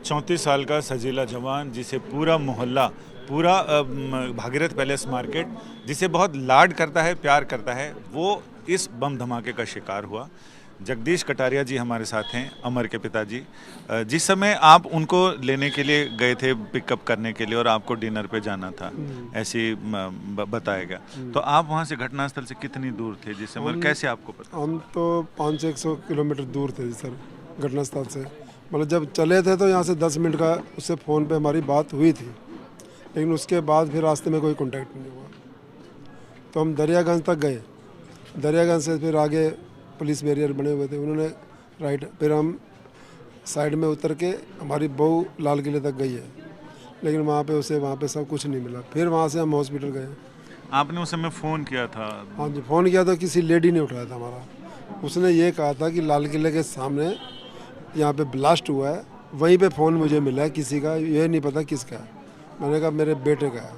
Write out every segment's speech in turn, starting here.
34 साल का सजीला जवान जिसे पूरा मोहल्ला, पूरा भागीरथ पैलेस मार्केट जिसे बहुत लाड करता है, प्यार करता है, वो इस बम धमाके का शिकार हुआ। जगदीश कटारिया जी हमारे साथ हैं, अमर के पिताजी। जिस समय आप उनको लेने के लिए गए थे, पिकअप करने के लिए, और आपको डिनर पे जाना था, ऐसे बताया गया, तो आप वहाँ से घटनास्थल से कितनी दूर थे जिस समय, कैसे आपको पता? हम तो 500-100 किलोमीटर दूर थे सर घटनास्थल से। मतलब जब चले थे तो यहाँ से 10 मिनट का उससे फ़ोन पे हमारी बात हुई थी, लेकिन उसके बाद फिर रास्ते में कोई कांटेक्ट नहीं हुआ। तो हम दरियागंज तक गए, दरियागंज से फिर आगे पुलिस बैरियर बने हुए थे, उन्होंने राइट, फिर हम साइड में उतर के हमारी बहू लाल किले तक गई है, लेकिन वहाँ पे सब कुछ नहीं मिला। फिर वहाँ से हम हॉस्पिटल गए। आपने उस समय फ़ोन किया था? हाँ जी, फ़ोन किया तो किसी लेडी ने उठाया था हमारा। उसने ये कहा था कि लाल किले के सामने यहाँ पे ब्लास्ट हुआ है, वहीं पे फ़ोन मुझे मिला है किसी का, ये नहीं पता किसका है। मैंने कहा मेरे बेटे का है।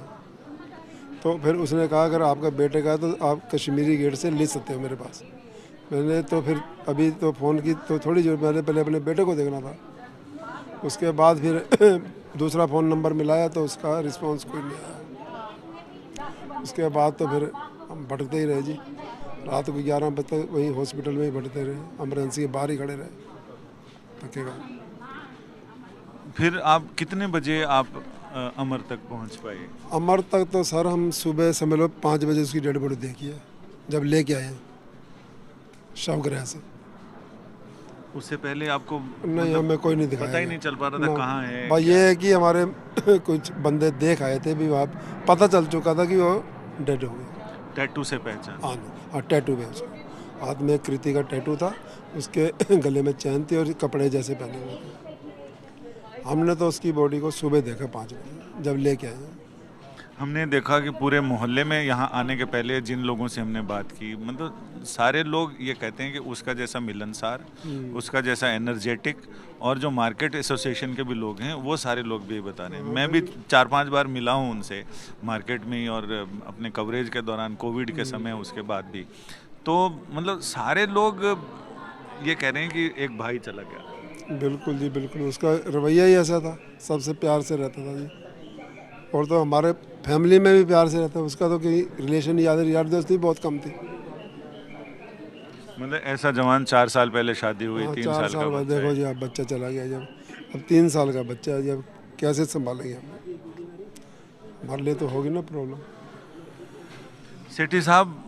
तो फिर उसने कहा अगर आपका बेटे का है तो आप कश्मीरी गेट से ले सकते हो मेरे पास। मैंने तो फिर अभी तो फ़ोन की तो थोड़ी जरूरत, मैंने पहले अपने बेटे को देखना था। उसके बाद फिर दूसरा फ़ोन नंबर मिलाया तो उसका रिस्पांस कोई नहीं आया। उसके बाद तो फिर हम भटकते ही रहे जी, रात को 11 बजे तक वहीं हॉस्पिटल में ही भटकते रहे, एमरजेंसी के बाहर ही खड़े रहे थकेगा। फिर आप कितने बजे आप अमर तक पहुंच पाए? अमर तक तो सर हम सुबह समझ लो 5 बजे उसकी डेड बॉडी देखी है, जब लेके आए शवगृह से। उससे पहले आपको नहीं, हमें कोई नहीं दिखाया, पता ही नहीं चल पा रहा था कहाँ है? बस ये है कि हमारे कुछ बंदे देख आए थे भी, वहाँ पता चल चुका था कि वो डेड हो गए। टैटू से पहचान? हाँ, टैटू पे उसका हाथ में कृति का टैटू था, उसके गले में चैन थी और कपड़े जैसे पहने हुए थे। हमने तो उसकी बॉडी को सुबह देखा 5 बजे जब लेके आए। हमने देखा कि पूरे मोहल्ले में यहाँ आने के पहले जिन लोगों से हमने बात की, मतलब सारे लोग ये कहते हैं कि उसका जैसा मिलनसार, उसका जैसा एनर्जेटिक, और जो मार्केट एसोसिएशन के भी लोग हैं वो सारे लोग भी बता रहे हैं। मैं भी 4-5 बार मिला हूँ उनसे मार्केट में ही, और अपने कवरेज के दौरान, कोविड के समय, उसके बाद भी। तो मतलब सारे लोग ये कह रहे हैं कि एक भाई चला गया। बिल्कुल जी, बिल्कुल। उसका रवैया ही ऐसा था, सबसे प्यार से रहता था जी, और तो हमारे फैमिली में भी प्यार से रहता है। उसका तो कोई रिलेशन, यार दोस्ती बहुत कम थी। मतलब ऐसा जवान 4 साल पहले शादी हुई, 3 4 साल साल का बाद बच्चा देखो है। जी, अब बच्चा चला गया, जब अब 3 साल का बच्चा है, जब कैसे संभालेंगे हम? हमारे लिए तो होगी ना प्रॉब्लम। सेठी साहब,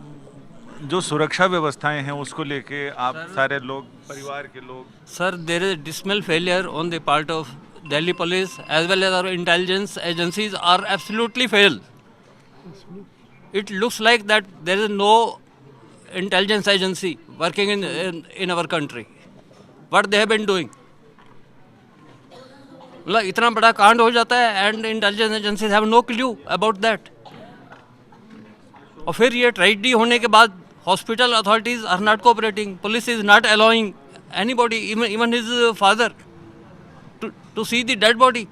जो सुरक्षा व्यवस्थाएं हैं उसको लेके आप सारे लोग, परिवार के लोग? Sir, there is dismal failure on the part of Delhi police as well as our intelligence agencies are absolutely failed. It looks like that there is no intelligence agency working in our country. What they have been doing? मतलब इतना बड़ा कांड हो जाता है and intelligence agencies have no clue about that. और फिर ये ट्रेजेडी होने के बाद hospital authorities are not cooperating. Police is not allowing anybody, even his father, to see the dead body.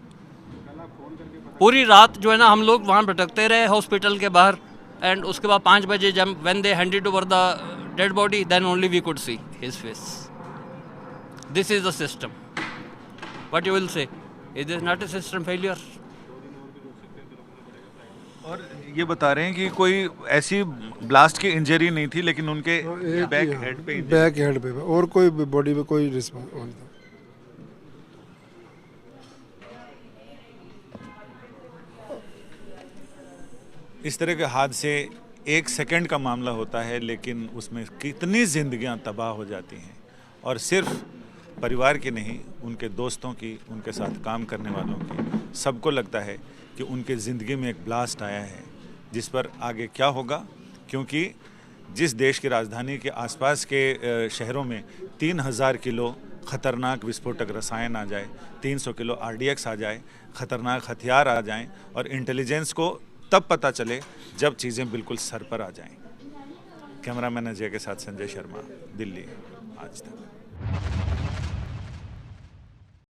पूरी रात जो है ना हम लोग वहाँ भटकते रहे हॉस्पिटल के बाहर, एंड उसके बाद 5 बजे जब when they handed over the dead body, then only we could see his face. This is the system. What you will say? Is this not a system failure? और ये बता रहे हैं कि कोई ऐसी ब्लास्ट की इंजरी नहीं थी, लेकिन उनके बैक हेड पे और कोई बॉडी पे कोई रिस्पॉन्स नहीं था। इस तरह के हादसे 1 सेकंड का मामला होता है, लेकिन उसमें कितनी जिंदगियां तबाह हो जाती हैं, और सिर्फ परिवार की नहीं, उनके दोस्तों की, उनके साथ काम करने वालों की, सबको लगता है कि उनके ज़िंदगी में एक ब्लास्ट आया है जिस पर आगे क्या होगा। क्योंकि जिस देश की राजधानी के आसपास के शहरों में 3000 किलो ख़तरनाक विस्फोटक रसायन आ जाए, 300 किलो RDX आ जाए, ख़तरनाक हथियार आ जाएं, और इंटेलिजेंस को तब पता चले जब चीज़ें बिल्कुल सर पर आ जाएं। कैमरामैन अजय के साथ संजय शर्मा, दिल्ली, आज तक।